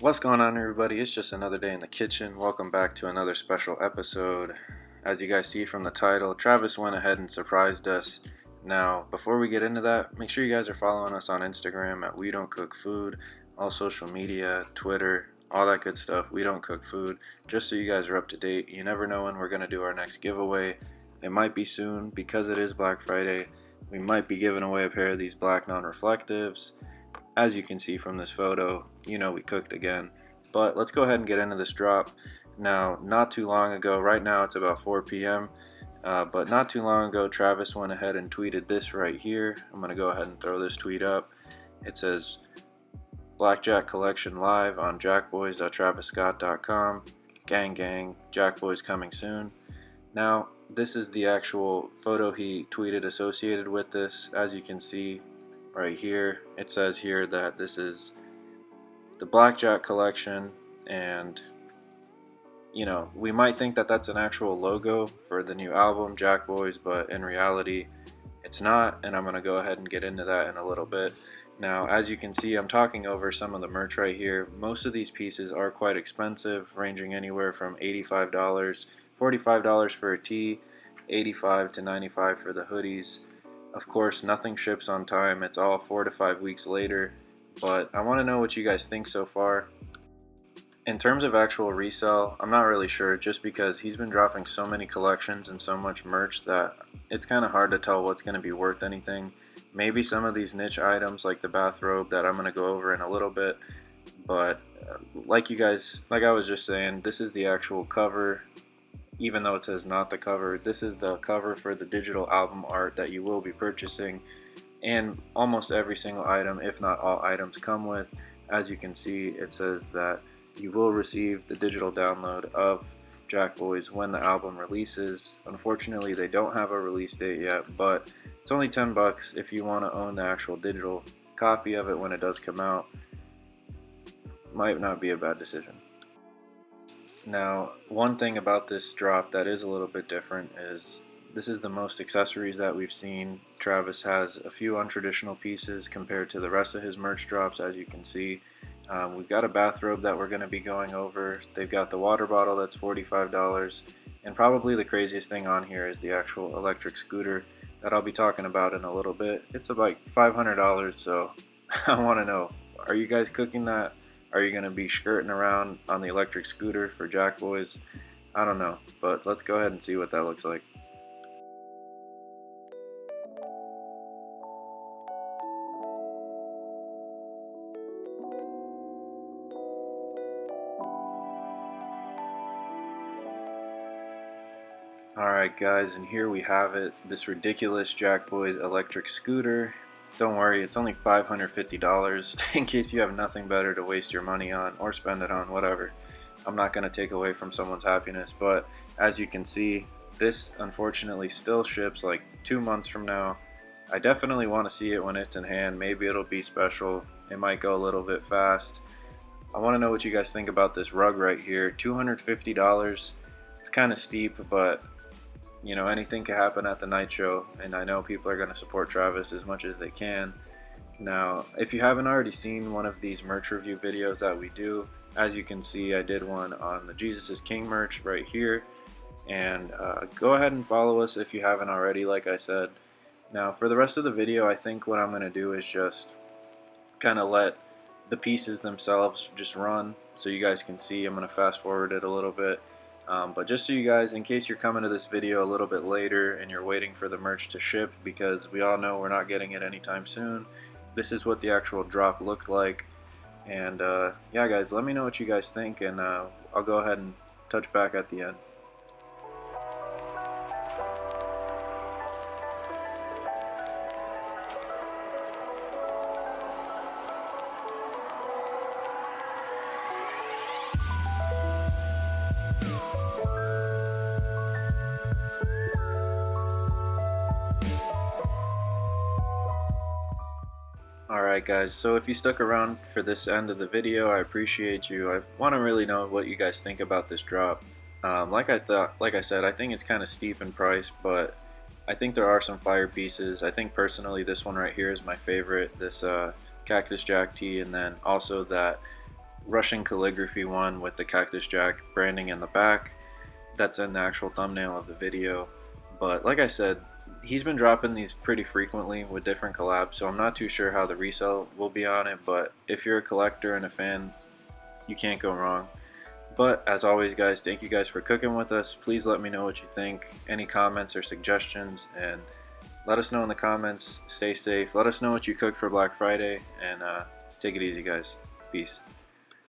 What's going on, everybody? It's just another day in the kitchen. Welcome back to another special episode. As you guys see from the title, Travis went ahead and surprised us. Now, before we get into that, make sure you guys are following us on Instagram at We Don't Cook Food, all social media, Twitter, all that good stuff. We Don't Cook Food, just so you guys are up to date. You never know when we're going to do our next giveaway. It might be soon because it is Black Friday. We might be giving away a pair of these black non-reflectives. As you can see from this photo, you know we cooked again. But let's go ahead and get into this drop. Now, not too long ago, right now it's about 4 p.m., but not too long ago, Travis went ahead and tweeted this right here. I'm going to go ahead and throw this tweet up. It says, Blackjack Collection live on jackboys.travisscott.com. Gang gang, Jackboys coming soon. Now, this is the actual photo he tweeted associated with this. As you can see right here, it says here that this is the Blackjack Collection, and you know, we might think that that's an actual logo for the new album Jackboys, but in reality it's not, and I'm going to go ahead and get into that in a little bit. Now, as you can see, I'm talking over some of the merch right here. Most of these pieces are quite expensive, ranging anywhere from $85, $45 for a tee, $85 to $95 for the hoodies. Of course, nothing ships on time. It's all 4 to 5 weeks later. But I want to know what you guys think so far. In terms of actual resale, I'm not really sure, just because he's been dropping so many collections and so much merch that it's kind of hard to tell what's going to be worth anything. Maybe some of these niche items like the bathrobe that I'm going to go over in a little bit. But like I was just saying, this is the actual cover. Even though it says not the cover, this is the cover for the digital album art that you will be purchasing, and almost every single item, if not all items, come with. As you can see, it says that you will receive the digital download of Jackboys when the album releases. Unfortunately, they don't have a release date yet, but it's only $10 if you want to own the actual digital copy of it when it does come out. Might not be a bad decision. Now, one thing about this drop that is a little bit different is this is the most accessories that we've seen. Travis has a few untraditional pieces compared to the rest of his merch drops, as you can see. We've got a bathrobe that we're going to be going over. They've got the water bottle that's $45. And probably the craziest thing on here is the actual electric scooter that I'll be talking about in a little bit. It's like $500, so I want to know, are you guys cooking that? Are you going to be skirting around on the electric scooter for Jackboys? I don't know, but let's go ahead and see what that looks like. Alright guys, and here we have it, this ridiculous Jackboys electric scooter. Don't worry, it's only $550 in case you have nothing better to waste your money on or spend it on, whatever. I'm not going to take away from someone's happiness, but as you can see, this unfortunately still ships like 2 months from now. I definitely want to see it when it's in hand. Maybe it'll be special. It might go a little bit fast. I want to know what you guys think about this rug right here. $250. It's kind of steep, but you know, anything can happen at the night show, and I know people are going to support Travis as much as they can. Now, if you haven't already seen one of these merch review videos that we do, as you can see, I did one on the Jesus is King merch right here, and go ahead and follow us if you haven't already, like I said. Now, for the rest of the video, I think what I'm going to do is just kind of let the pieces themselves just run so you guys can see. I'm going to fast forward it a little bit. But just so you guys, in case you're coming to this video a little bit later and you're waiting for the merch to ship, because we all know we're not getting it anytime soon, this is what the actual drop looked like. And yeah guys, let me know what you guys think, and I'll go ahead and touch back at the end. Alright guys, so if you stuck around for this end of the video, I appreciate you. I want to really know what you guys think about this drop. Like I said, I think it's kind of steep in price, but I think there are some fire pieces. I think personally this one right here is my favorite, this Cactus Jack tee, and then also that Russian calligraphy one with the Cactus Jack branding in the back. That's in the actual thumbnail of the video. But like I said, he's been dropping these pretty frequently with different collabs, so I'm not too sure how the resale will be on it, but if you're a collector and a fan, you can't go wrong. But as always, guys, thank you guys for cooking with us. Please let me know what you think, any comments or suggestions, and let us know in the comments. Stay safe. Let us know what you cooked for Black Friday, and take it easy, guys. Peace.